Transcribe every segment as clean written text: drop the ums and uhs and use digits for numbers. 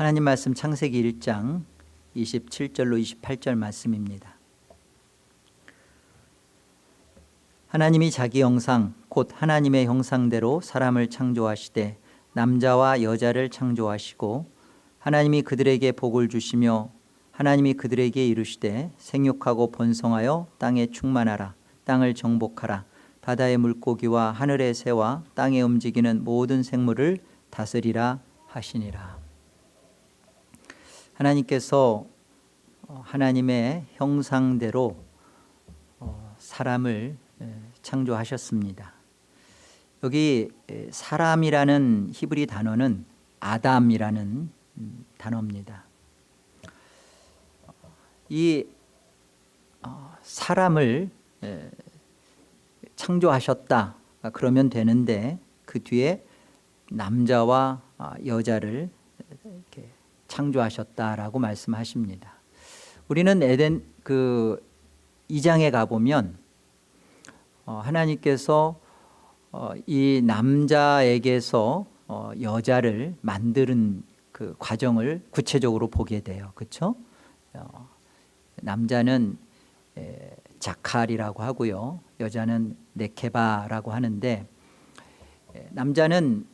하나님 말씀 창세기 1장 27절로 28절 말씀입니다. 하나님이 자기 형상 곧 하나님의 형상대로 사람을 창조하시되 남자와 여자를 창조하시고 하나님이 그들에게 복을 주시며 하나님이 그들에게 이르시되 생육하고 번성하여 땅에 충만하라. 땅을 정복하라. 바다의 물고기와 하늘의 새와 땅에 움직이는 모든 생물을 다스리라 하시니라. 하나님께서 하나님의 형상대로 사람을 창조하셨습니다. 여기 사람이라는 히브리 단어는 아담이라는 단어입니다. 이 사람을 창조하셨다 그러면 되는데 그 뒤에 남자와 여자를 이렇게 창조하셨다라고 말씀하십니다. 우리는 에덴 2장에 가보면 하나님께서 이 남자에게서 여자를 만드는 그 과정을 구체적으로 보게 돼요. 그렇죠? 남자는 자칼이라고 하고요, 여자는 네케바라고 하는데, 남자는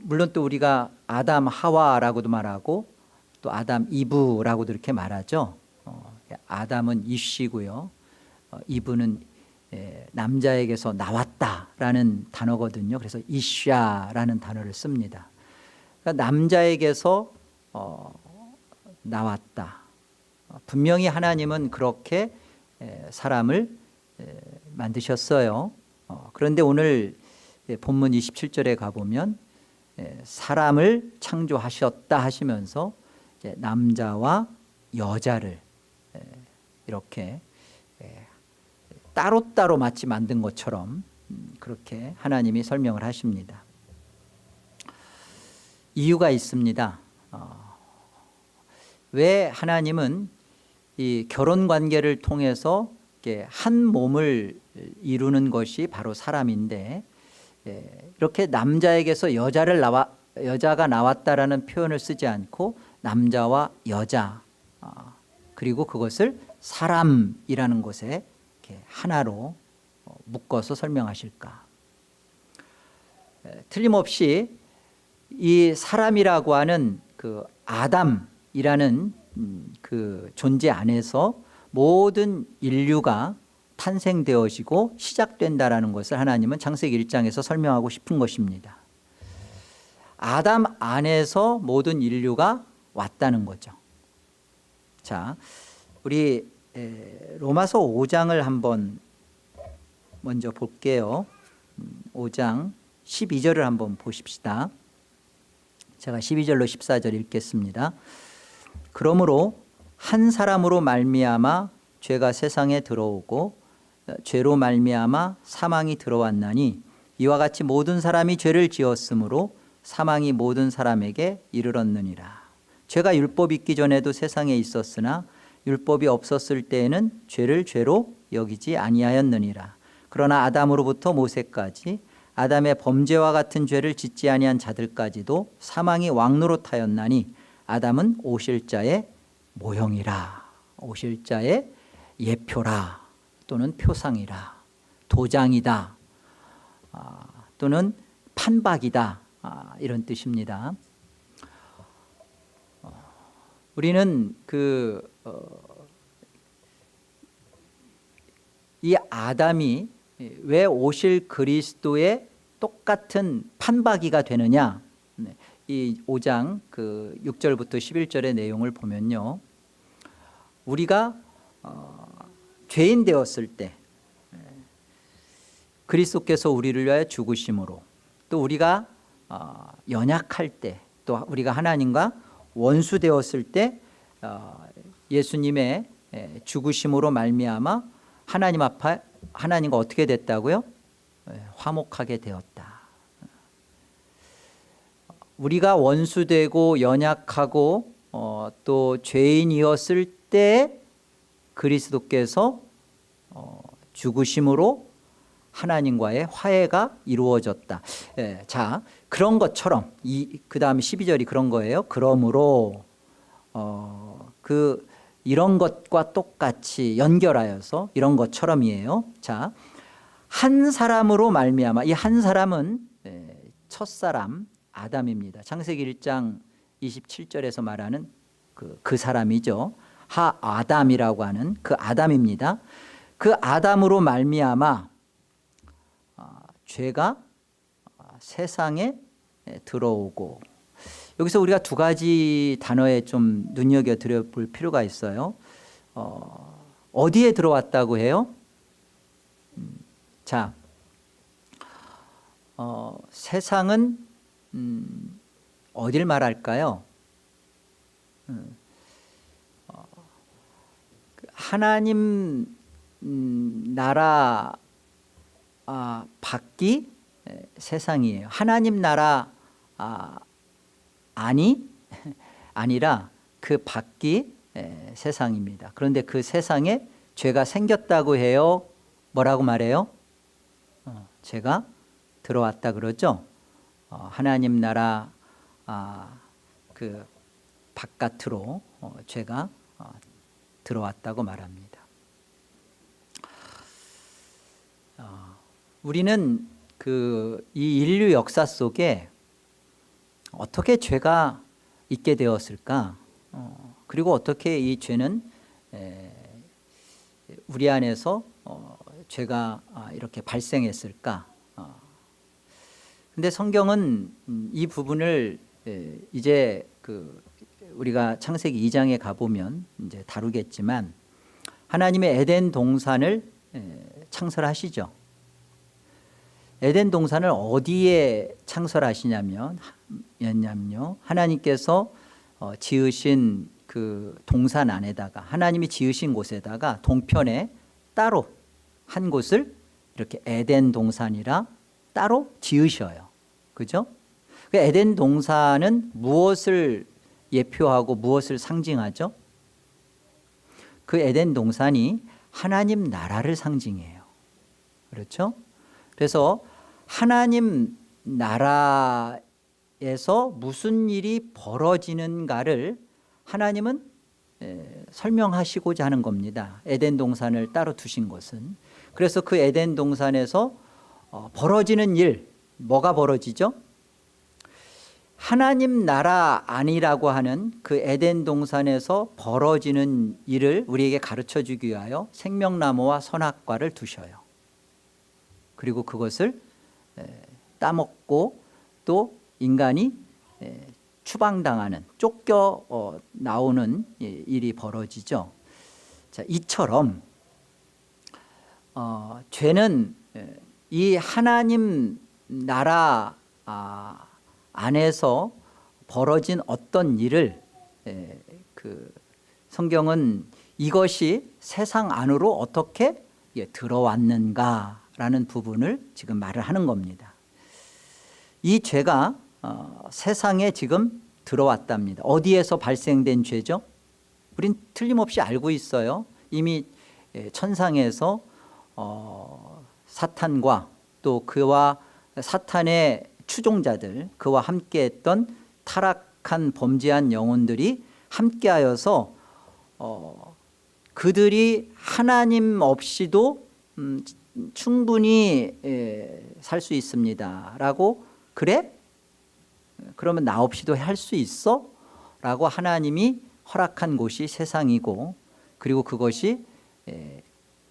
물론 또 우리가 아담 하와라고도 말하고 또 아담 이브라고도 이렇게 말하죠. 아담은 이쉬고요, 이브는 남자에게서 나왔다라는 단어거든요. 그래서 이샤라는 단어를 씁니다. 그러니까 남자에게서 나왔다. 분명히 하나님은 그렇게 사람을 만드셨어요. 그런데 오늘 본문 27절에 가보면 사람을 창조하셨다 하시면서 남자와 여자를 이렇게 따로따로 마치 만든 것처럼 그렇게 하나님이 설명을 하십니다. 이유가 있습니다. 왜 하나님은 이 결혼 관계를 통해서 한 몸을 이루는 것이 바로 사람인데, 이렇게 남자에게서 여자가 나왔다라는 표현을 쓰지 않고 남자와 여자, 그리고 그것을 사람이라는 것에 이렇게 하나로 묶어서 설명하실까? 틀림없이 이 사람이라고 하는 그 아담이라는 그 존재 안에서 모든 인류가 탄생되어지고 시작된다라는 것을 하나님은 창세기 1장에서 설명하고 싶은 것입니다. 아담 안에서 모든 인류가 왔다는 거죠. 자, 우리 로마서 5장을 한번 먼저 볼게요. 5장 12절을 한번 보십시다. 제가 12절로 14절 읽겠습니다. 그러므로 한 사람으로 말미암아 죄가 세상에 들어오고 죄로 말미암아 사망이 들어왔나니 이와 같이 모든 사람이 죄를 지었으므로 사망이 모든 사람에게 이르렀느니라. 죄가 율법 있기 전에도 세상에 있었으나 율법이 없었을 때에는 죄를 죄로 여기지 아니하였느니라. 그러나 아담으로부터 모세까지 아담의 범죄와 같은 죄를 짓지 아니한 자들까지도 사망이 왕노릇하였나니 아담은 오실 자의 모형이라. 오실 자의 예표라, 또는 표상이라, 도장이다, 또는 판박이다, 이런 뜻입니다. 우리는 이 아담이 왜 오실 그리스도의 똑같은 판박이가 되느냐? 이 5장 6절부터 11절의 내용을 보면요, 우리가 죄인 되었을 때 그리스도께서 우리를 위하여 죽으심으로, 또 우리가 연약할 때, 또 우리가 하나님과 원수 되었을 때 예수님의 죽으심으로 말미암아 하나님 앞에 하나님과 어떻게 됐다고요? 화목하게 되었다. 우리가 원수되고 연약하고 또 죄인이었을 때 그리스도께서 죽으심으로 하나님과의 화해가 이루어졌다. 자, 그런 것처럼 그 다음 12절이 그런 거예요. 그러므로 이런 것과 똑같이 연결하여서 이런 것처럼이에요. 자, 한 사람으로 말미암아, 이 한 사람은 첫사람 아담입니다. 창세기 1장 27절에서 말하는 그 사람이죠. 아담이라고 하는 그 아담입니다. 그 아담으로 말미암아 죄가 세상에 들어오고, 여기서 우리가 두 가지 단어에 좀 눈여겨드려 볼 필요가 있어요. 어디에 들어왔다고 해요? 자, 세상은 어딜 말할까요? 하나님 나라 밖이 세상이에요. 하나님 나라 아니라 그 밖이 세상입니다. 그런데 그 세상에 죄가 생겼다고 해요. 뭐라고 말해요? 죄가 들어왔다 그러죠. 하나님 나라 그 바깥으로 죄가 들어왔다고 말합니다. 우리는 이 인류 역사 속에 어떻게 죄가 있게 되었을까? 그리고 어떻게 이 죄는 우리 안에서 죄가 이렇게 발생했을까? 근데 성경은 이 부분을 이제 우리가 창세기 2장에 가보면 이제 다루겠지만, 하나님의 에덴 동산을 창설하시죠. 에덴 동산을 어디에 창설하시냐면요, 하나님께서 지으신 그 동산 안에다가, 하나님이 지으신 곳에다가 동편에 따로 한 곳을 이렇게 에덴 동산이라 따로 지으셔요. 그죠? 그 에덴 동산은 무엇을 예표하고 무엇을 상징하죠? 그 에덴 동산이 하나님 나라를 상징해요. 그렇죠? 그래서 하나님 나라에서 무슨 일이 벌어지는가를 하나님은 설명하시고자 하는 겁니다. 에덴 동산을 따로 두신 것은. 그래서 그 에덴 동산에서 벌어지는 일, 뭐가 벌어지죠? 하나님 나라 아니라고 하는 그 에덴 동산에서 벌어지는 일을 우리에게 가르쳐 주기 위하여 생명나무와 선악과를 두셔요. 그리고 그것을 따먹고 또 인간이 추방당하는, 쫓겨 나오는 일이 벌어지죠. 자, 이처럼 죄는 이 하나님 나라 안에서 벌어진 어떤 일을 성경은 이것이 세상 안으로 어떻게 들어왔는가라는 부분을 지금 말을 하는 겁니다. 이 죄가 세상에 지금 들어왔답니다. 어디에서 발생된 죄죠? 우린 틀림없이 알고 있어요. 이미 천상에서 사탄과 또 그와 사탄의 추종자들, 그와 함께했던 타락한 범죄한 영혼들이 함께하여서 그들이 하나님 없이도 충분히 살 수 있습니다 라고, 그래? 그러면 나 없이도 할 수 있어? 라고 하나님이 허락한 곳이 세상이고, 그리고 그것이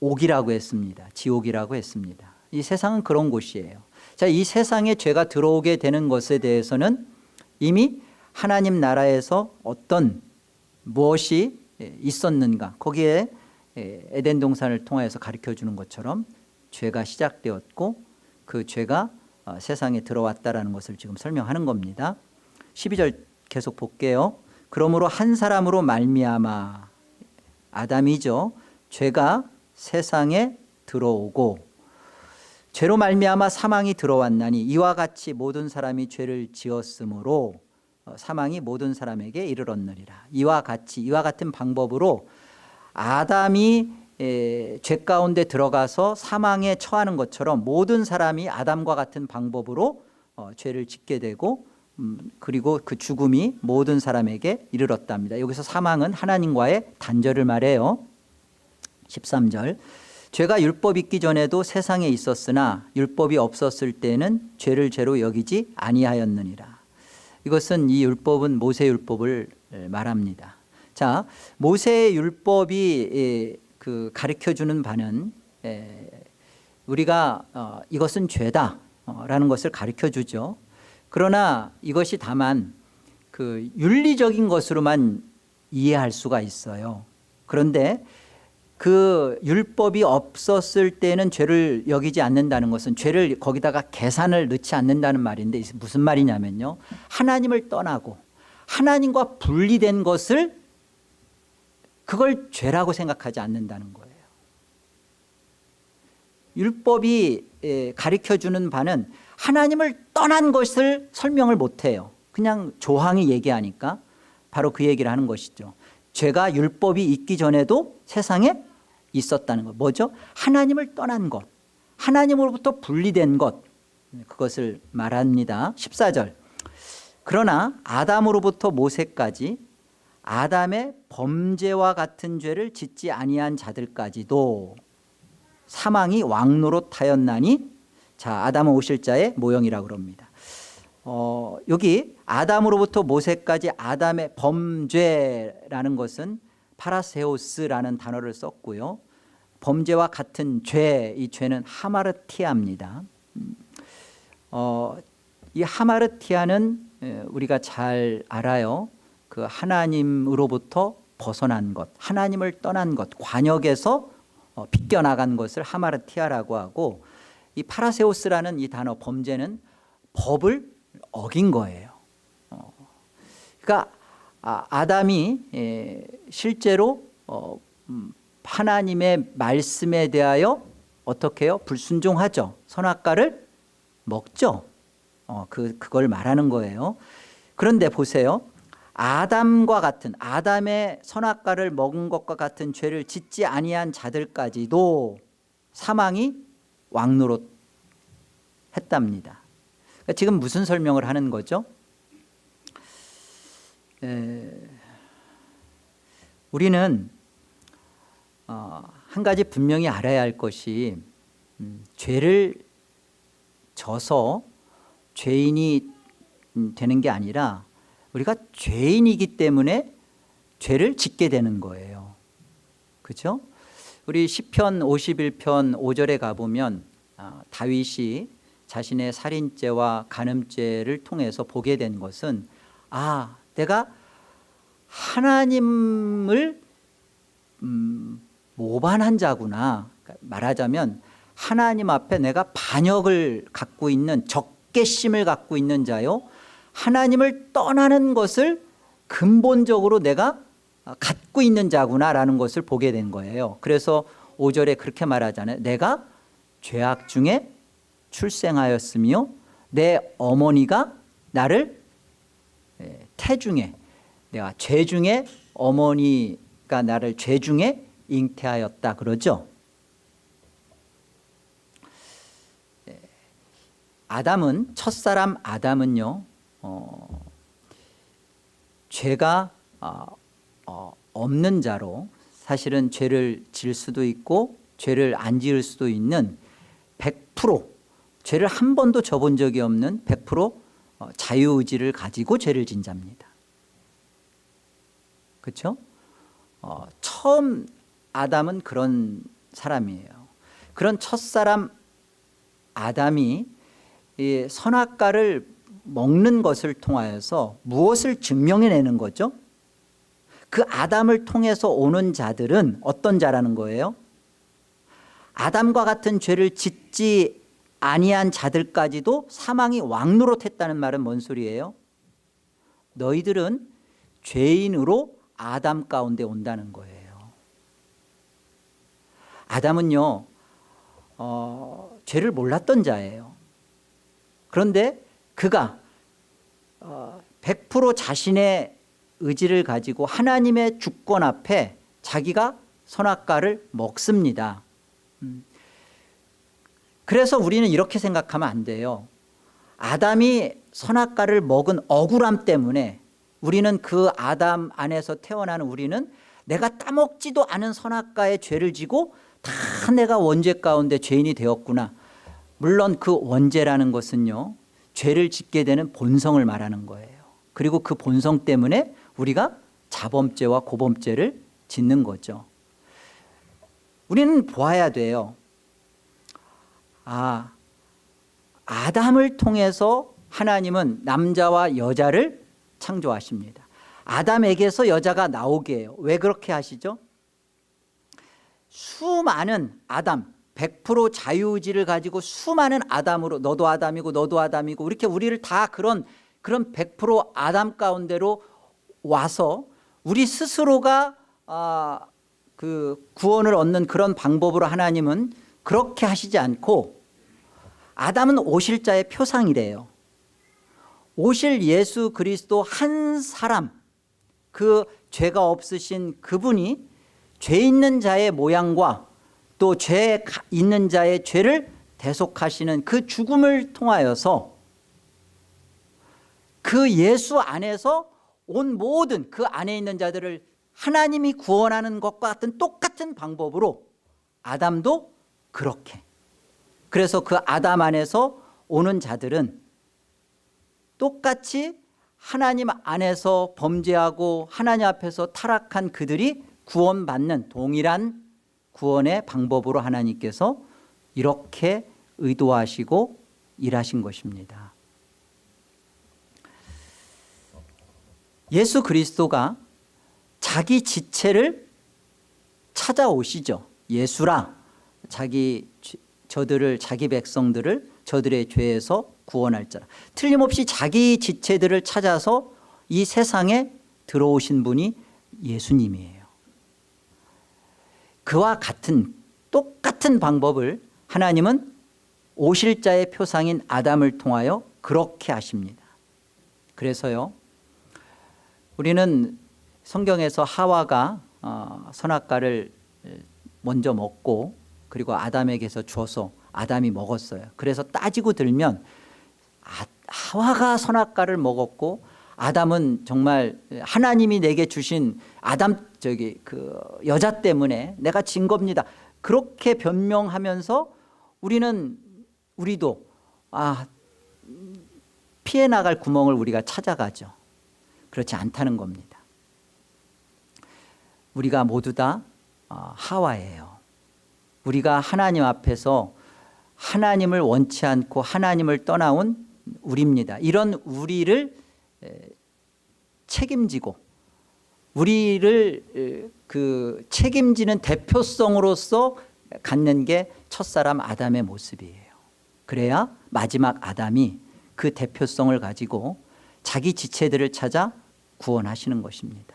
옥이라고 했습니다. 지옥이라고 했습니다. 이 세상은 그런 곳이에요. 자, 이 세상에 죄가 들어오게 되는 것에 대해서는 이미 하나님 나라에서 어떤 무엇이 있었는가, 거기에 에덴 동산을 통하여서 가르쳐 주는 것처럼 죄가 시작되었고 그 죄가 세상에 들어왔다라는 것을 지금 설명하는 겁니다. 12절 계속 볼게요. 그러므로 한 사람으로 말미암아, 아담이죠, 죄가 세상에 들어오고 죄로 말미암아 사망이 들어왔나니 이와 같이 모든 사람이 죄를 지었으므로 사망이 모든 사람에게 이르렀느니라. 이와 같은 방법으로 아담이 죄 가운데 들어가서 사망에 처하는 것처럼 모든 사람이 아담과 같은 방법으로 죄를 짓게 되고 그리고 그 죽음이 모든 사람에게 이르렀답니다. 여기서 사망은 하나님과의 단절을 말해요. 13절 죄가 율법 있기 전에도 세상에 있었으나 율법이 없었을 때는 죄를 죄로 여기지 아니하였느니라. 이것은 이 율법은 모세 율법을 말합니다. 자, 모세의 율법이 가르쳐주는 바는 우리가 이것은 죄다라는 것을 가르쳐주죠. 그러나 이것이 다만 그 윤리적인 것으로만 이해할 수가 있어요. 그런데 그 율법이 없었을 때는 죄를 여기지 않는다는 것은 죄를 거기다가 계산을 넣지 않는다는 말인데 무슨 말이냐면요. 하나님을 떠나고 하나님과 분리된 것을 그걸 죄라고 생각하지 않는다는 거예요. 율법이 가르쳐주는 바는 하나님을 떠난 것을 설명을 못해요. 그냥 조항이 얘기하니까 바로 그 얘기를 하는 것이죠. 죄가 율법이 있기 전에도 세상에 있었다는 것. 뭐죠? 하나님을 떠난 것, 하나님으로부터 분리된 것, 그것을 말합니다. 14절 그러나 아담으로부터 모세까지 아담의 범죄와 같은 죄를 짓지 아니한 자들까지도 사망이 왕노릇하였나니 자 아담은 오실 자의 모형이라고 그럽니다. 여기 아담으로부터 모세까지 아담의 범죄라는 것은 파라세오스라는 단어를 썼고요. 범죄와 같은 죄, 이 죄는 하마르티아입니다. 이 하마르티아는 우리가 잘 알아요. 그 하나님으로부터 벗어난 것, 하나님을 떠난 것, 관역에서 빗겨나간 것을 하마르티아라고 하고 이 파라세오스라는 이 단어 범죄는 법을 어긴 거예요. 그러니까 아담이 실제로 하나님의 말씀에 대하여 어떻게 해요? 불순종하죠. 선악과를 먹죠. 그걸 말하는 거예요. 그런데 보세요. 아담과 같은 아담의 선악과를 먹은 것과 같은 죄를 짓지 아니한 자들까지도 사망이 왕노릇 했답니다. 그러니까 지금 무슨 설명을 하는 거죠? 우리는 한 가지 분명히 알아야 할 것이 죄를 져서 죄인이 되는 게 아니라 우리가 죄인이기 때문에 죄를 짓게 되는 거예요. 그렇죠? 우리 시편 51편 5절에 가보면 다윗이 자신의 살인죄와 간음죄를 통해서 보게 된 것은 내가 하나님을 모반한 자구나. 말하자면 하나님 앞에 내가 반역을 갖고 있는 적개심을 갖고 있는 자요. 하나님을 떠나는 것을 근본적으로 내가 갖고 있는 자구나라는 것을 보게 된 거예요. 그래서 5절에 그렇게 말하잖아요. 내가 죄악 중에 출생하였으며 내 어머니가 나를 태중에 내가 죄 중에 어머니가 나를 죄 중에 잉태하였다 그러죠. 아담은 첫사람 아담은요 죄가 없는 자로 사실은 죄를 질 수도 있고 죄를 안 지을 수도 있는 100% 죄를 한 번도 져본 적이 없는 100% 자유의지를 가지고 죄를 진 자입니다. 그렇죠? 처음 아담은 그런 사람이에요. 그런 첫사람 아담이 이 선악과를 먹는 것을 통하여서 무엇을 증명해내는 거죠? 그 아담을 통해서 오는 자들은 어떤 자라는 거예요? 아담과 같은 죄를 짓지 아니한 자들까지도 사망이 왕노릇했다는 말은 뭔 소리예요? 너희들은 죄인으로 아담 가운데 온다는 거예요. 아담은요 죄를 몰랐던 자예요. 그런데 그가 100% 자신의 의지를 가지고 하나님의 주권 앞에 자기가 선악과를 먹습니다. 그래서 우리는 이렇게 생각하면 안 돼요. 아담이 선악과를 먹은 억울함 때문에 우리는 그 아담 안에서 태어나는 우리는 내가 따먹지도 않은 선악과의 죄를 지고 다 내가 원죄 가운데 죄인이 되었구나. 물론 그 원죄라는 것은요, 죄를 짓게 되는 본성을 말하는 거예요. 그리고 그 본성 때문에 우리가 자범죄와 고범죄를 짓는 거죠. 우리는 보아야 돼요. 아담을 통해서 하나님은 남자와 여자를 창조하십니다. 아담에게서 여자가 나오게 해요. 왜 그렇게 하시죠? 수많은 아담, 100% 자유의지를 가지고 수많은 아담으로, 너도 아담이고 너도 아담이고 이렇게 우리를 다 그런 100% 아담 가운데로 와서 우리 스스로가 그 구원을 얻는 그런 방법으로 하나님은 그렇게 하시지 않고, 아담은 오실자의 표상이래요. 오실 예수 그리스도 한 사람, 그 죄가 없으신 그분이 죄 있는 자의 모양과 또 죄 있는 자의 죄를 대속하시는 그 죽음을 통하여서 그 예수 안에서 온 모든 그 안에 있는 자들을 하나님이 구원하는 것과 같은 똑같은 방법으로 아담도 그렇게, 그래서 그 아담 안에서 오는 자들은 똑같이 하나님 안에서 범죄하고 하나님 앞에서 타락한 그들이 구원받는 동일한 구원의 방법으로 하나님께서 이렇게 의도하시고 일하신 것입니다. 예수 그리스도가 자기 지체를 찾아오시죠. 예수라, 저들을, 자기 백성들을 저들의 죄에서 구원할 자라. 틀림없이 자기 지체들을 찾아서 이 세상에 들어오신 분이 예수님이에요. 그와 같은 똑같은 방법을 하나님은 오실 자의 표상인 아담을 통하여 그렇게 하십니다. 그래서요, 우리는 성경에서 하와가 선악과를 먼저 먹고 그리고 아담에게서 줘서 아담이 먹었어요. 그래서 따지고 들면 하와가 선악과를 먹었고 아담은 정말 하나님이 내게 주신 그 여자 때문에 내가 진 겁니다. 그렇게 변명하면서 우리도 피해 나갈 구멍을 우리가 찾아가죠. 그렇지 않다는 겁니다. 우리가 모두 다 하와예요. 우리가 하나님 앞에서 하나님을 원치 않고 하나님을 떠나온 우리입니다. 이런 우리를 책임지고 우리를 그 책임지는 대표성으로서 갖는 게 첫사람 아담의 모습이에요. 그래야 마지막 아담이 그 대표성을 가지고 자기 지체들을 찾아 구원하시는 것입니다.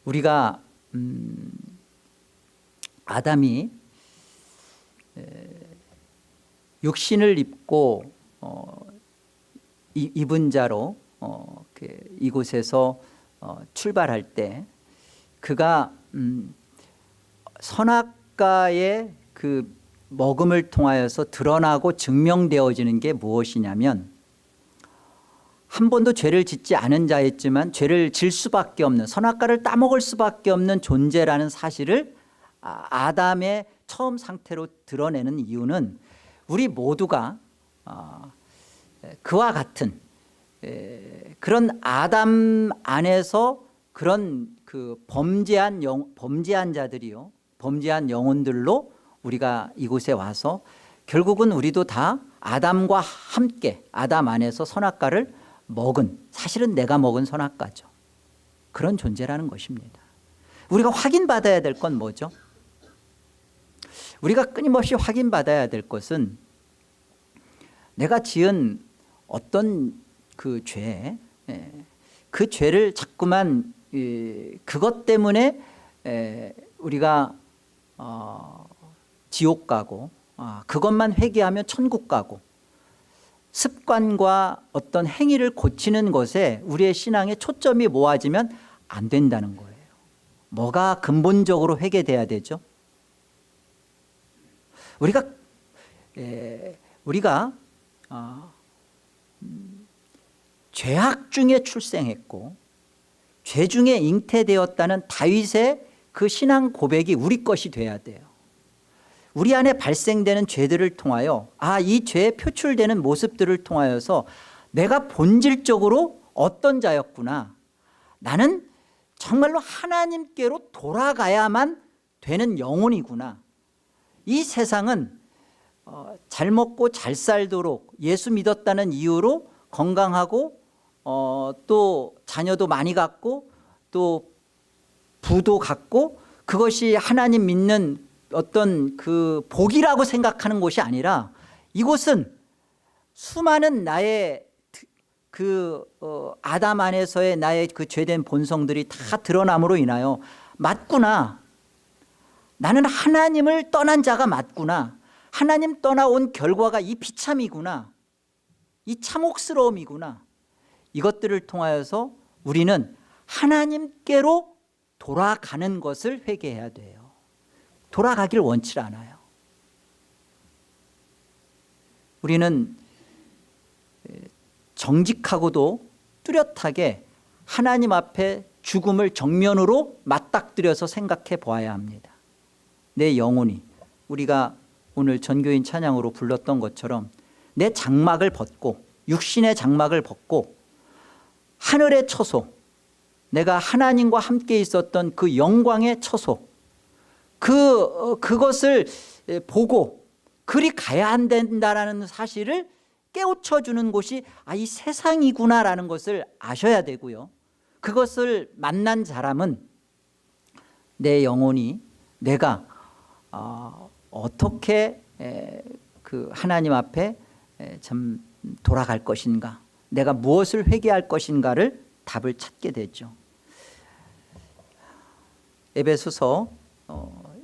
우리가 아담이 육신을 입고 입은 자로 이곳에서 출발할 때 그가 선악과의 그 먹음을 통하여서 드러나고 증명되어지는 게 무엇이냐면, 한 번도 죄를 짓지 않은 자였지만 죄를 질 수밖에 없는, 선악과를 따먹을 수밖에 없는 존재라는 사실을 아담의 처음 상태로 드러내는 이유는 우리 모두가 그와 같은 그런 아담 안에서 그런 그 범죄한 자들이요, 범죄한 영혼들로 우리가 이곳에 와서 결국은 우리도 다 아담과 함께 아담 안에서 선악과를 먹은, 사실은 내가 먹은 선악과죠. 그런 존재라는 것입니다. 우리가 확인받아야 될 건 뭐죠? 우리가 끊임없이 확인받아야 될 것은 내가 지은 어떤 그 죄, 그 죄를 자꾸만 그것 때문에 우리가 지옥 가고 그것만 회개하면 천국 가고 습관과 어떤 행위를 고치는 것에 우리의 신앙의 초점이 모아지면 안 된다는 거예요. 뭐가 근본적으로 회개돼야 되죠? 우리가 죄악 중에 출생했고 죄 중에 잉태되었다는 다윗의 그 신앙 고백이 우리 것이 돼야 돼요. 우리 안에 발생되는 죄들을 통하여 이 죄에 표출되는 모습들을 통하여서 내가 본질적으로 어떤 자였구나, 나는 정말로 하나님께로 돌아가야만 되는 영혼이구나, 이 세상은 잘 먹고 잘 살도록 예수 믿었다는 이유로 건강하고 또 자녀도 많이 갖고 또 부도 갖고 그것이 하나님 믿는 어떤 그 복이라고 생각하는 곳이 아니라, 이곳은 수많은 나의 아담 안에서의 나의 그 죄된 본성들이 다 드러남으로 인하여 맞구나, 나는 하나님을 떠난 자가 맞구나, 하나님 떠나온 결과가 이 비참이구나, 이 참혹스러움이구나, 이것들을 통하여서 우리는 하나님께로 돌아가는 것을 회개해야 돼요. 돌아가길 원치 않아요. 우리는 정직하고도 뚜렷하게 하나님 앞에 죽음을 정면으로 맞닥뜨려서 생각해 보아야 합니다. 내 영혼이, 우리가 오늘 전교인 찬양으로 불렀던 것처럼 내 장막을 벗고, 육신의 장막을 벗고 하늘의 처소, 내가 하나님과 함께 있었던 그 영광의 처소, 그것을 보고 그리 가야 안 된다라는 사실을 깨우쳐 주는 곳이 이 세상이구나라는 것을 아셔야 되고요. 그것을 만난 사람은 내 영혼이 내가 어떻게 그 하나님 앞에 참 돌아갈 것인가, 내가 무엇을 회개할 것인가를 답을 찾게 되죠. 에베소서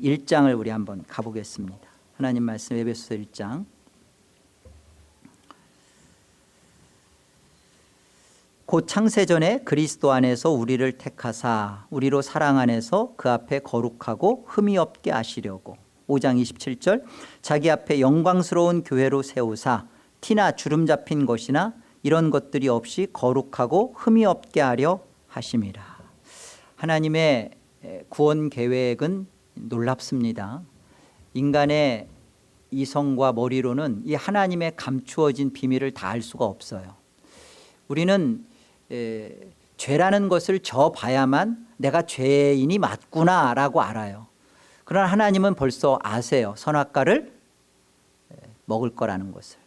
1장을 우리 한번 가보겠습니다. 하나님 말씀 에베소서 1장. 곧 창세전에 그리스도 안에서 우리를 택하사 우리로 사랑 안에서 그 앞에 거룩하고 흠이 없게 하시려고. 5장 27절. 자기 앞에 영광스러운 교회로 세우사 티나 주름 잡힌 것이나 이런 것들이 없이 거룩하고 흠이 없게 하려 하심이라. 하나님의 구원 계획은 놀랍습니다. 인간의 이성과 머리로는 이 하나님의 감추어진 비밀을 다 알 수가 없어요. 우리는 죄라는 것을 져봐야만 내가 죄인이 맞구나라고 알아요. 그러나 하나님은 벌써 아세요. 선악과를 먹을 거라는 것을.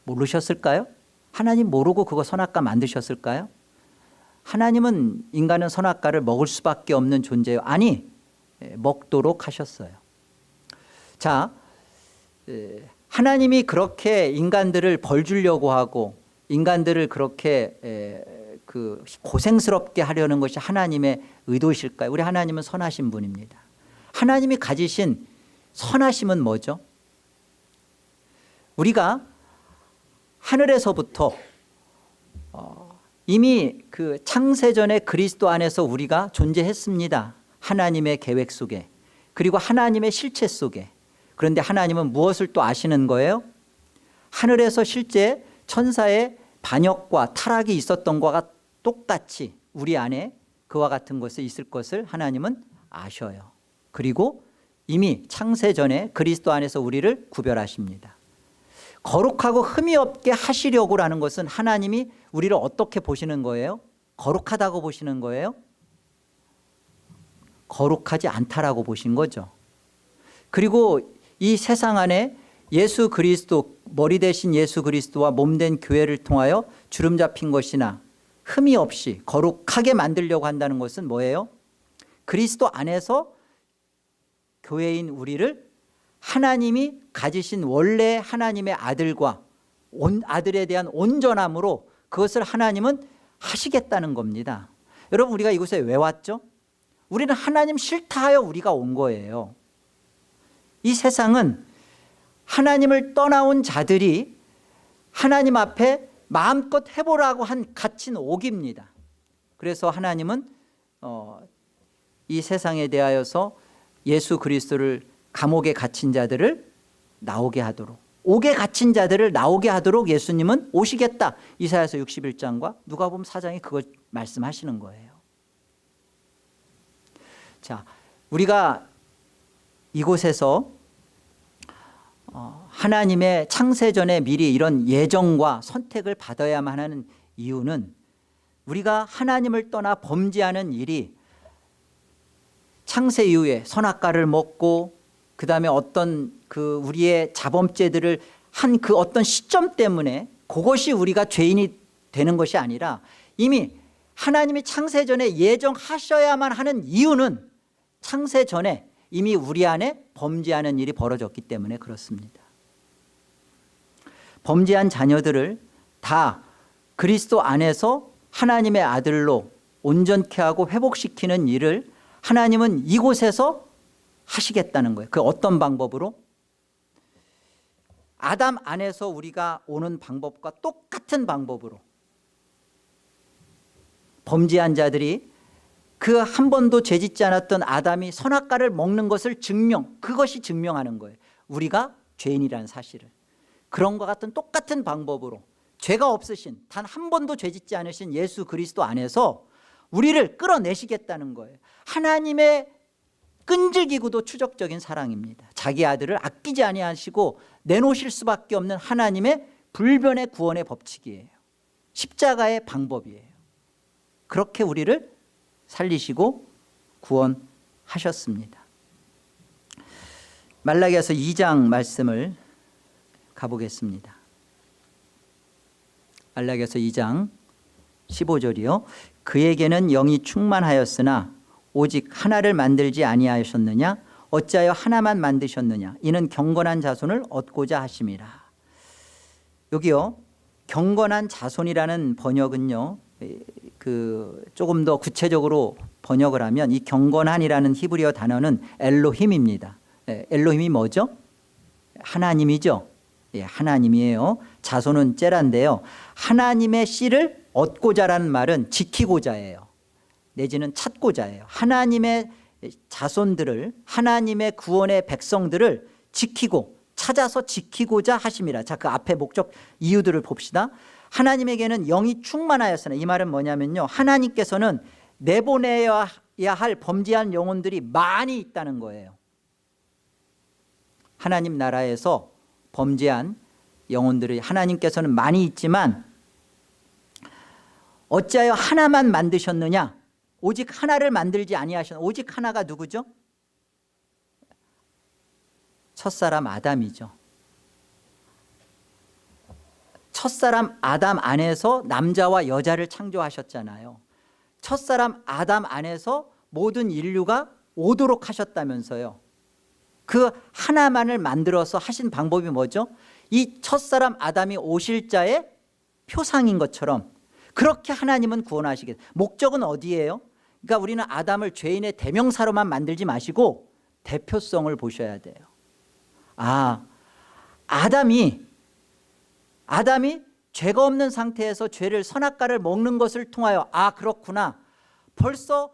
모르셨을까요? 하나님 모르고 그거 선악과 만드셨을까요? 하나님은 인간은 선악과를 먹을 수밖에 없는 존재예요. 아니, 먹도록 하셨어요. 자, 하나님이 그렇게 인간들을 벌 주려고 하고 인간들을 그렇게 고생스럽게 하려는 것이 하나님의 의도이실까요? 우리 하나님은 선하신 분입니다. 하나님이 가지신 선하심은 뭐죠? 우리가 하늘에서부터 이미 그 창세전에 그리스도 안에서 우리가 존재했습니다. 하나님의 계획 속에, 그리고 하나님의 실체 속에. 그런데 하나님은 무엇을 또 아시는 거예요? 하늘에서 실제 천사의 반역과 타락이 있었던 것과 똑같이 우리 안에 그와 같은 것이 있을 것을 하나님은 아셔요. 그리고 이미 창세전에 그리스도 안에서 우리를 구별하십니다. 거룩하고 흠이 없게 하시려고라는 것은 하나님이 우리를 어떻게 보시는 거예요? 거룩하다고 보시는 거예요? 거룩하지 않다라고 보신 거죠. 그리고 이 세상 안에 예수 그리스도, 머리 대신 예수 그리스도와 몸된 교회를 통하여 주름 잡힌 것이나 흠이 없이 거룩하게 만들려고 한다는 것은 뭐예요? 그리스도 안에서 교회인 우리를 하나님이 가지신 원래 하나님의 아들과 아들에 대한 온전함으로 그것을 하나님은 하시겠다는 겁니다. 여러분, 우리가 이곳에 왜 왔죠? 우리는 하나님 싫다 하여 우리가 온 거예요. 이 세상은 하나님을 떠나온 자들이 하나님 앞에 마음껏 해보라고 갇힌 옥입니다. 그래서 하나님은 이 세상에 대하여서 예수 그리스도를 감옥에 갇힌 자들을 나오게 하도록, 옥에 갇힌 자들을 나오게 하도록 예수님은 오시겠다. 이사야서 61장과 누가복음 4장이 그걸 말씀하시는 거예요. 자, 우리가 이곳에서 하나님의 창세전에 미리 이런 예정과 선택을 받아야만 하는 이유는 우리가 하나님을 떠나 범죄하는 일이 창세 이후에 선악과를 먹고 그 다음에 어떤 그 우리의 자범죄들을 한 그 어떤 시점 때문에 그것이 우리가 죄인이 되는 것이 아니라 이미 하나님이 창세전에 예정하셔야만 하는 이유는 창세전에 이미 우리 안에 범죄하는 일이 벌어졌기 때문에 그렇습니다. 범죄한 자녀들을 다 그리스도 안에서 하나님의 아들로 온전케 하고 회복시키는 일을 하나님은 이곳에서 하시겠다는 거예요. 그 어떤 방법으로? 아담 안에서 우리가 오는 방법과 똑같은 방법으로 범죄한 자들이 그 한 번도 죄짓지 않았던 아담이 선악과를 먹는 것을 그것이 증명하는 거예요. 우리가 죄인이라는 사실을. 그런 것 같은 똑같은 방법으로 죄가 없으신, 단 한 번도 죄짓지 않으신 예수 그리스도 안에서 우리를 끌어내시겠다는 거예요. 하나님의 끈질기고도 추적적인 사랑입니다. 자기 아들을 아끼지 아니하시고 내놓으실 수밖에 없는 하나님의 불변의 구원의 법칙이에요. 십자가의 방법이에요. 그렇게 우리를 살리시고 구원하셨습니다. 말라기서 2장 말씀을 가보겠습니다. 말라기서 2장 15절이요. 그에게는 영이 충만하였으나 오직 하나를 만들지 아니하셨느냐? 어찌하여 하나만 만드셨느냐? 이는 경건한 자손을 얻고자 하심이라. 여기요, 경건한 자손이라는 번역은요, 조금 더 구체적으로 번역을 하면 이 경건한이라는 히브리어 단어는 엘로힘입니다. 엘로힘이 뭐죠? 하나님이죠. 예, 하나님이에요. 자손은 째란데요. 하나님의 씨를 얻고자라는 말은 지키고자예요. 내지는 찾고자예요. 하나님의 자손들을, 하나님의 구원의 백성들을 지키고 찾아서 지키고자 하심이라. 자, 그 앞에 목적 이유들을 봅시다. 하나님에게는 영이 충만하였으나, 이 말은 뭐냐면요, 하나님께서는 내보내야 할 범죄한 영혼들이 많이 있다는 거예요. 하나님 나라에서 범죄한 영혼들이 하나님께서는 많이 있지만 어찌하여 하나만 만드셨느냐? 오직 하나를 만들지 아니하셨느냐? 오직 하나가 누구죠? 첫사람 아담이죠. 첫사람 아담 안에서 남자와 여자를 창조하셨잖아요. 첫사람 아담 안에서 모든 인류가 오도록 하셨다면서요. 그 하나만을 만들어서 하신 방법이 뭐죠? 이 첫사람 아담이 오실 자의 표상인 것처럼 그렇게 하나님은 구원하시겠다. 목적은 어디예요? 그러니까 우리는 아담을 죄인의 대명사로만 만들지 마시고 대표성을 보셔야 돼요. 아담이 죄가 없는 상태에서 죄를, 선악과를 먹는 것을 통하여 그렇구나, 벌써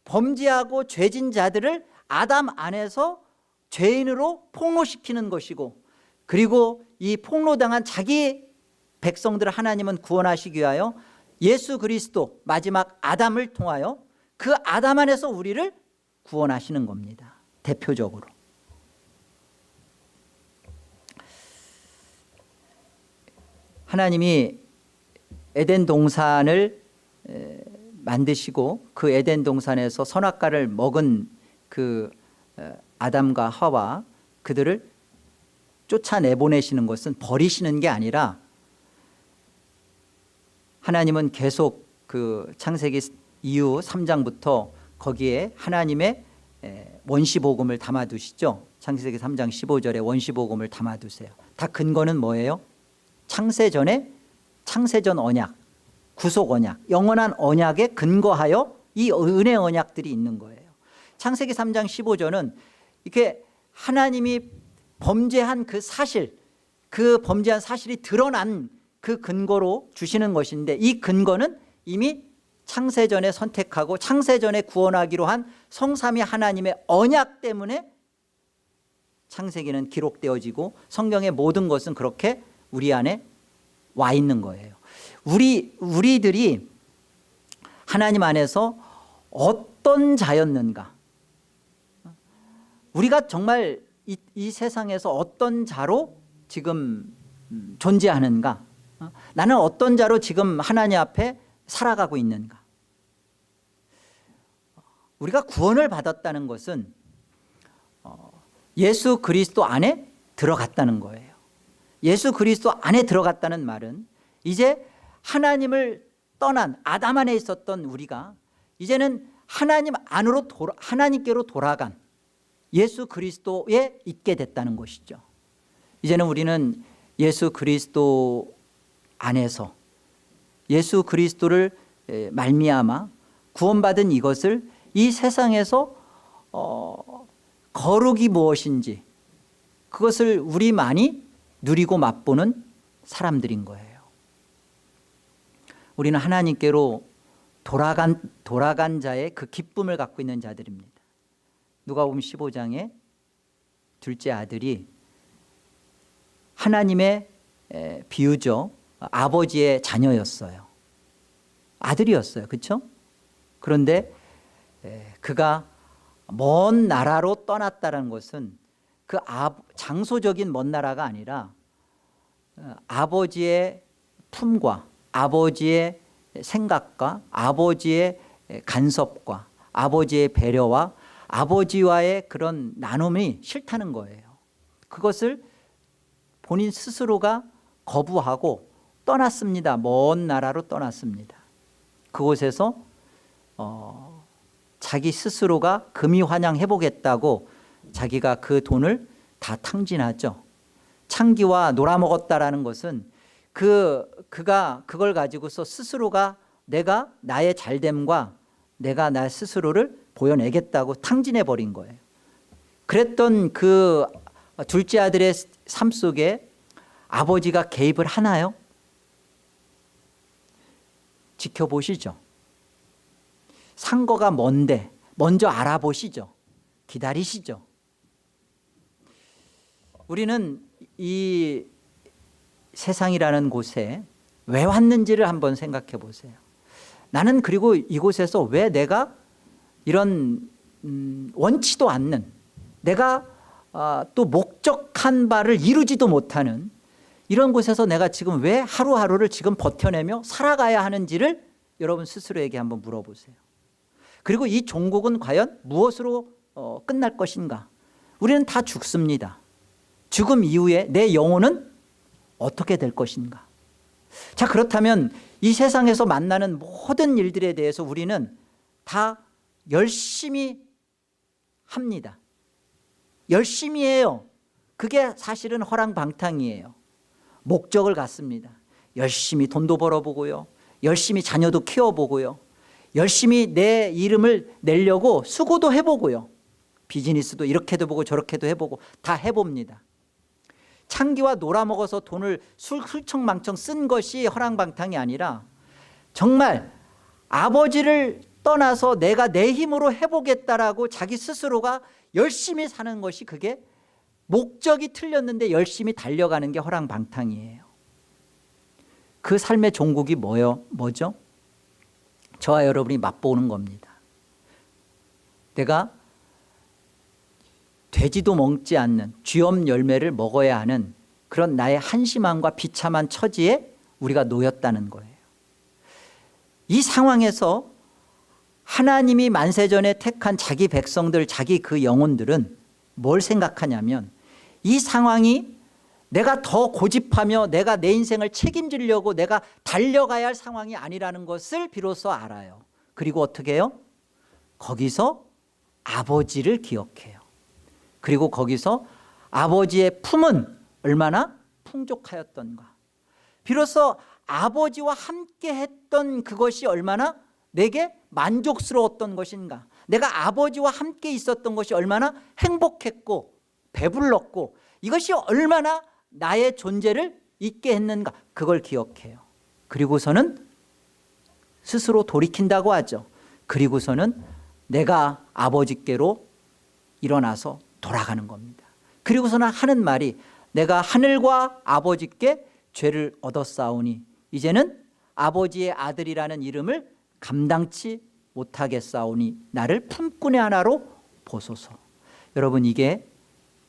범죄하고 죄진 자들을 아담 안에서 죄인으로 폭로시키는 것이고, 그리고 이 폭로당한 자기 백성들을 하나님은 구원하시기 위하여 예수 그리스도 마지막 아담을 통하여 그 아담 안에서 우리를 구원하시는 겁니다. 대표적으로. 하나님이 에덴 동산을 만드시고 그 에덴 동산에서 선악과를 먹은 그 아담과 하와, 그들을 쫓아내보내시는 것은 버리시는 게 아니라 하나님은 계속 그 창세기 이후 3장부터 거기에 하나님의 원시복음을 담아두시죠. 창세기 3장 15절에 원시복음을 담아두세요. 다 근거는 뭐예요? 창세전 언약, 구속 언약, 영원한 언약에 근거하여 이 은혜 언약들이 있는 거예요. 창세기 3장 15절은 이렇게 하나님이 범죄한 그 사실, 그 범죄한 사실이 드러난 그 근거로 주시는 것인데, 이 근거는 이미 창세전에 선택하고 창세전에 구원하기로 한 성삼위 하나님의 언약 때문에 창세기는 기록되어지고 성경의 모든 것은 그렇게 우리 안에 와 있는 거예요. 우리들이 하나님 안에서 어떤 자였는가, 우리가 정말 이 세상에서 어떤 자로 지금 존재하는가, 나는 어떤 자로 지금 하나님 앞에 살아가고 있는가. 우리가 구원을 받았다는 것은 예수 그리스도 안에 들어갔다는 거예요. 예수 그리스도 안에 들어갔다는 말은 이제 하나님을 떠난 아담 안에 있었던 우리가 이제는 하나님 안으로 하나님께로 돌아간 예수 그리스도에 있게 됐다는 것이죠. 이제는 우리는 예수 그리스도 안에서 예수 그리스도를 말미암아 구원받은 이것을 이 세상에서 거룩이 무엇인지 그것을 우리만이 누리고 맛보는 사람들인 거예요. 우리는 하나님께로 돌아간 자의 그 기쁨을 갖고 있는 자들입니다. 누가복음 15장에 둘째 아들이 하나님의 비유죠, 아버지의 자녀였어요. 아들이었어요. 그렇죠? 그런데 그가 먼 나라로 떠났다는 것은 그 장소적인 먼 나라가 아니라 아버지의 품과 아버지의 생각과 아버지의 간섭과 아버지의 배려와 아버지와의 그런 나눔이 싫다는 거예요. 그것을 본인 스스로가 거부하고 떠났습니다. 먼 나라로 떠났습니다. 그곳에서 자기 스스로가 금이환양해 보겠다고 자기가 그 돈을 다 탕진하죠. 창기와 놀아먹었다라는 것은 그가 그걸 가지고서 스스로가 내가 나의 잘됨과 내가 나 스스로를 보여내겠다고 탕진해 버린 거예요. 그랬던 그 둘째 아들의 삶 속에 아버지가 개입을 하나요? 지켜보시죠. 상거가 뭔데 먼저 알아보시죠. 기다리시죠. 우리는 이 세상이라는 곳에 왜 왔는지를 한번 생각해 보세요. 나는 그리고 이곳에서 왜 내가 이런 원치도 않는, 내가 또 목적한 바를 이루지도 못하는 이런 곳에서 내가 지금 왜 하루하루를 지금 버텨내며 살아가야 하는지를 여러분 스스로에게 한번 물어보세요. 그리고 이 종국은 과연 무엇으로 끝날 것인가? 우리는 다 죽습니다. 죽음 이후에 내 영혼은 어떻게 될 것인가? 자, 그렇다면 이 세상에서 만나는 모든 일들에 대해서 우리는 다 열심히 합니다. 열심히 해요. 그게 사실은 허랑방탕이에요. 목적을 갖습니다. 열심히 돈도 벌어보고요, 열심히 자녀도 키워보고요, 열심히 내 이름을 내려고 수고도 해보고요, 비즈니스도 이렇게도 해보고 저렇게도 해보고 다 해봅니다. 창기와 놀아먹어서 돈을 훌청망청 쓴 것이 허랑방탕이 아니라 정말 아버지를 떠나서 내가 내 힘으로 해보겠다라고 자기 스스로가 열심히 사는 것이, 그게 목적이 틀렸는데 열심히 달려가는 게 허랑방탕이에요. 그 삶의 종국이 뭐죠? 저와 여러분이 맛보는 겁니다. 내가 되지도 먹지 않는 쥐엄 열매를 먹어야 하는 그런 나의 한심함과 비참한 처지에 우리가 놓였다는 거예요. 이 상황에서 하나님이 만세전에 택한 자기 백성들, 자기 그 영혼들은 뭘 생각하냐면, 이 상황이 내가 더 고집하며 내가 내 인생을 책임지려고 내가 달려가야 할 상황이 아니라는 것을 비로소 알아요. 그리고 어떻게 해요? 거기서 아버지를 기억해요. 그리고 거기서 아버지의 품은 얼마나 풍족하였던가, 비로소 아버지와 함께 했던 그것이 얼마나 내게 만족스러웠던 것인가, 내가 아버지와 함께 있었던 것이 얼마나 행복했고 배불렀고 이것이 얼마나 나의 존재를 잊게 했는가? 그걸 기억해요. 그리고서는 스스로 돌이킨다고 하죠. 그리고서는 내가 아버지께로 일어나서 돌아가는 겁니다. 그리고서는 하는 말이 내가 하늘과 아버지께 죄를 얻었사오니 이제는 아버지의 아들이라는 이름을 감당치 못하겠사오니 나를 품꾼의 하나로 보소서. 여러분, 이게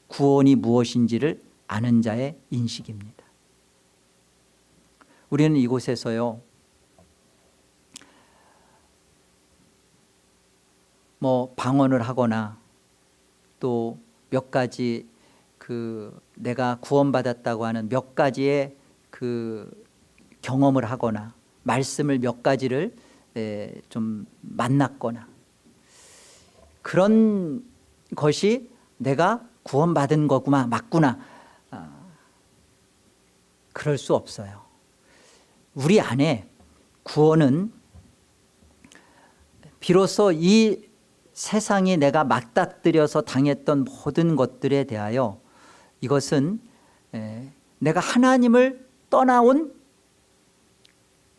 구원이 무엇인지를 아는 자의 인식입니다. 우리는 이곳에서요, 방언을 하거나 또 몇 가지 내가 구원받았다고 하는 몇 가지의 경험을 하거나 말씀을 몇 가지를 좀 만났거나 그런 것이 내가 구원받은 거구나, 맞구나, 그럴 수 없어요. 우리 안에 구원은 비로소 이 세상이 내가 맞닥뜨려서 당했던 모든 것들에 대하여 이것은 내가 하나님을 떠나온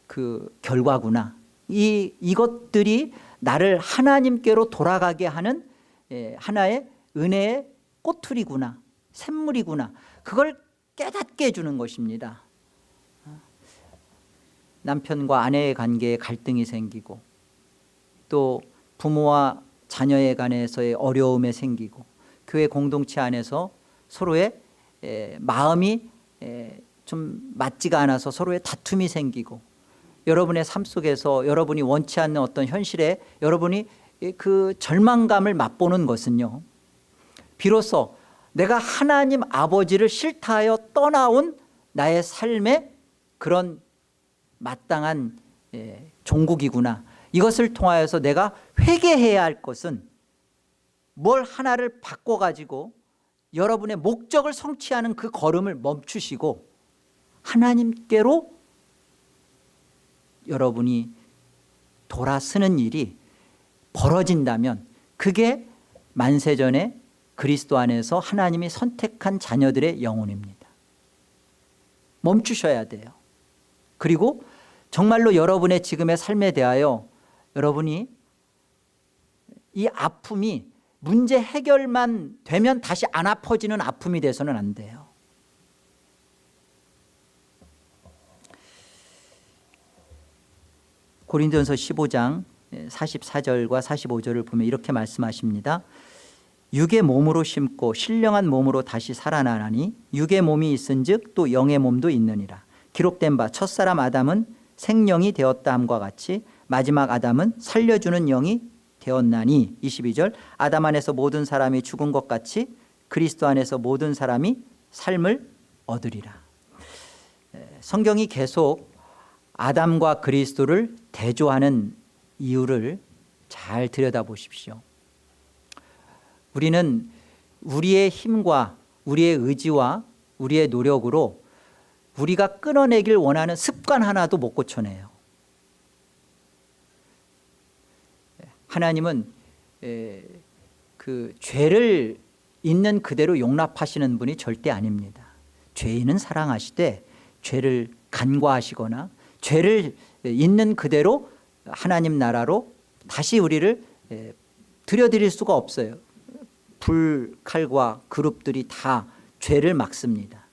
그 결과구나, 이것들이 나를 하나님께로 돌아가게 하는 하나의 은혜의 꼬투리구나, 샘물이구나, 그걸 깨닫게 해주는 것입니다. 남편과 아내의 관계에 갈등이 생기고 또 부모와 자녀에 관해서의 어려움에 생기고 교회 공동체 안에서 서로의 마음이 좀 맞지가 않아서 서로의 다툼이 생기고 여러분의 삶 속에서 여러분이 원치 않는 어떤 현실에 여러분이 그 절망감을 맛보는 것은요, 비로소 내가 하나님 아버지를 싫다하여 떠나온 나의 삶의 그런 마땅한 종국이구나. 이것을 통하여서 내가 회개해야 할 것은 뭘 하나를 바꿔가지고 여러분의 목적을 성취하는 그 걸음을 멈추시고 하나님께로 여러분이 돌아서는 일이 벌어진다면 그게 만세전에 그리스도 안에서 하나님이 선택한 자녀들의 영혼입니다. 멈추셔야 돼요. 그리고 정말로 여러분의 지금의 삶에 대하여 여러분이 이 아픔이 문제 해결만 되면 다시 안 아파지는 아픔이 돼서는 안 돼요. 고린도전서 15장 44절과 45절을 보면 이렇게 말씀하십니다. 육의 몸으로 심고 신령한 몸으로 다시 살아나나니 육의 몸이 있은즉 또 영의 몸도 있느니라. 기록된 바 첫사람 아담은 생령이 되었다 함과 같이 마지막 아담은 살려주는 영이 되었나니 22절 아담 안에서 모든 사람이 죽은 것 같이 그리스도 안에서 모든 사람이 삶을 얻으리라. 성경이 계속 아담과 그리스도를 대조하는 이유를 잘 들여다보십시오. 우리는 우리의 힘과 우리의 의지와 우리의 노력으로 우리가 끊어내길 원하는 습관 하나도 못 고쳐내요. 하나님은 그 죄를 있는 그대로 용납하시는 분이 절대 아닙니다. 죄인은 사랑하시되 죄를 간과하시거나 죄를 있는 그대로 하나님 나라로 다시 우리를 들여드릴 수가 없어요. 불, 칼과 그룹들이 다 죄를 막습니다.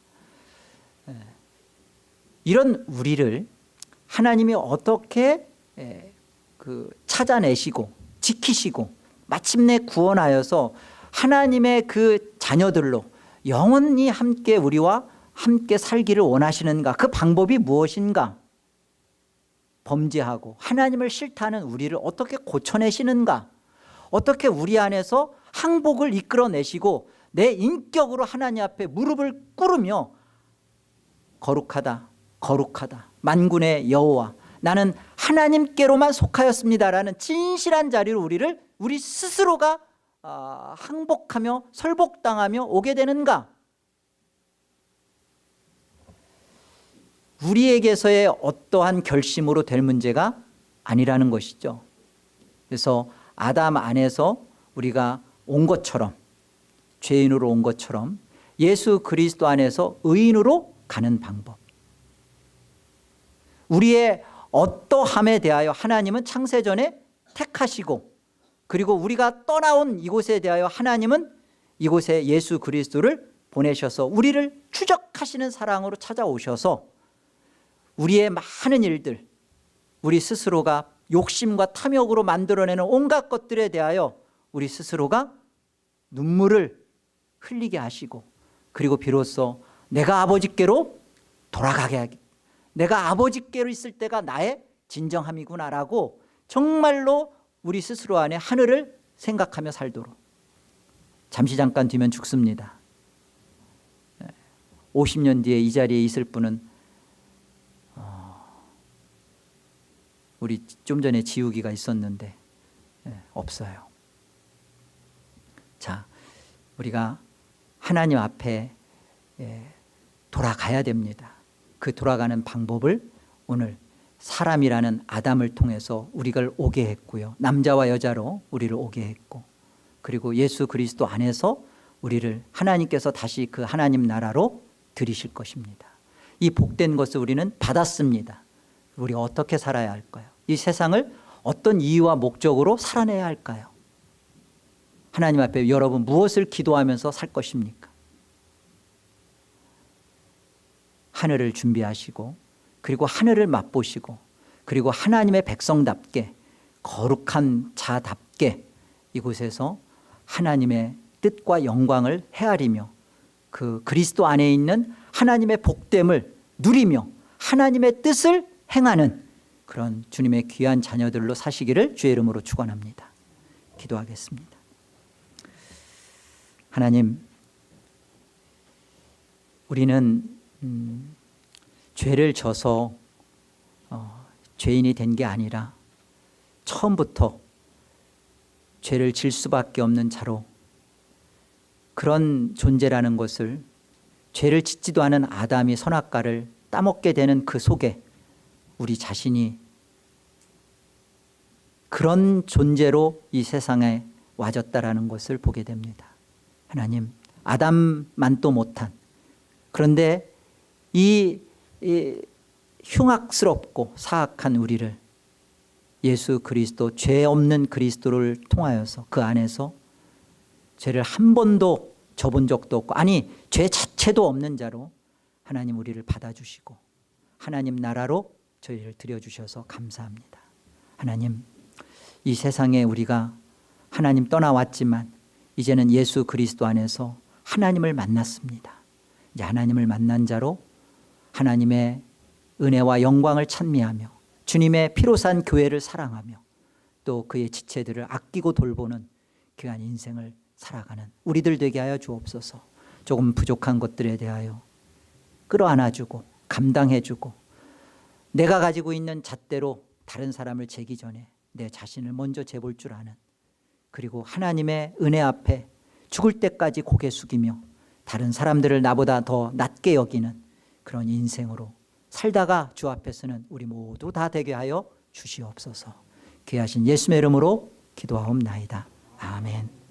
이런 우리를 하나님이 어떻게 찾아내시고 지키시고 마침내 구원하여서 하나님의 그 자녀들로 영원히 함께 우리와 함께 살기를 원하시는가? 그 방법이 무엇인가? 범죄하고 하나님을 싫다는 우리를 어떻게 고쳐내시는가? 어떻게 우리 안에서 항복을 이끌어내시고 내 인격으로 하나님 앞에 무릎을 꿇으며 거룩하다 거룩하다 만군의 여호와 나는 하나님께로만 속하였습니다라는 진실한 자리로 우리 스스로가 항복하며 설복당하며 오게 되는가? 우리에게서의 어떠한 결심으로 될 문제가 아니라는 것이죠. 그래서 아담 안에서 우리가 온 것처럼 죄인으로 온 것처럼 예수 그리스도 안에서 의인으로 가는 방법. 우리의 어떠함에 대하여 하나님은 창세전에 택하시고, 그리고 우리가 떠나온 이곳에 대하여 하나님은 이곳에 예수 그리스도를 보내셔서 우리를 추적하시는 사랑으로 찾아오셔서 우리의 많은 일들, 우리 스스로가 욕심과 탐욕으로 만들어내는 온갖 것들에 대하여 우리 스스로가 눈물을 흘리게 하시고, 그리고 비로소 내가 아버지께로 돌아가게 하기, 내가 아버지께로 있을 때가 나의 진정함이구나라고 정말로 우리 스스로 안에 하늘을 생각하며 살도록. 잠시 잠깐 뒤면 죽습니다. 50년 뒤에 이 자리에 있을 분은 우리 좀 전에 지우기가 있었는데 없어요. 자, 우리가 하나님 앞에 돌아가야 됩니다. 그 돌아가는 방법을 오늘 사람이라는 아담을 통해서 우리를 오게 했고요. 남자와 여자로 우리를 오게 했고, 그리고 예수 그리스도 안에서 우리를 하나님께서 다시 그 하나님 나라로 들이실 것입니다. 이 복된 것을 우리는 받았습니다. 우리 어떻게 살아야 할까요? 이 세상을 어떤 이유와 목적으로 살아내야 할까요? 하나님 앞에 여러분 무엇을 기도하면서 살 것입니까? 하늘을 준비하시고, 그리고 하늘을 맛보시고, 그리고 하나님의 백성답게 거룩한 자답게 이곳에서 하나님의 뜻과 영광을 헤아리며 그 그리스도 안에 있는 하나님의 복됨을 누리며 하나님의 뜻을 행하는 그런 주님의 귀한 자녀들로 사시기를 주의 이름으로 축원합니다. 기도하겠습니다. 하나님, 우리는 죄를 져서 죄인이 된 게 아니라 처음부터 죄를 질 수밖에 없는 자로, 그런 존재라는 것을, 죄를 짓지도 않은 아담이 선악과를 따먹게 되는 그 속에 우리 자신이 그런 존재로 이 세상에 와졌다라는 것을 보게 됩니다. 하나님, 아담만도 못한, 그런데 이 흉악스럽고 사악한 우리를 예수 그리스도, 죄 없는 그리스도를 통하여서 그 안에서 죄를 한 번도 져본 적도 없고, 아니 죄 자체도 없는 자로 하나님 우리를 받아주시고 하나님 나라로 저희를 들여주셔서 감사합니다. 하나님, 이 세상에 우리가 하나님 떠나왔지만 이제는 예수 그리스도 안에서 하나님을 만났습니다. 이제 하나님을 만난 자로 하나님의 은혜와 영광을 찬미하며 주님의 피로 산 교회를 사랑하며 또 그의 지체들을 아끼고 돌보는 귀한 인생을 살아가는 우리들 되게 하여 주옵소서. 조금 부족한 것들에 대하여 끌어안아주고 감당해주고, 내가 가지고 있는 잣대로 다른 사람을 재기 전에 내 자신을 먼저 재볼 줄 아는, 그리고 하나님의 은혜 앞에 죽을 때까지 고개 숙이며 다른 사람들을 나보다 더 낮게 여기는 그런 인생으로 살다가 주 앞에서는 우리 모두 다 되게 하여 주시옵소서. 귀하신 예수의 이름으로 기도하옵나이다. 아멘.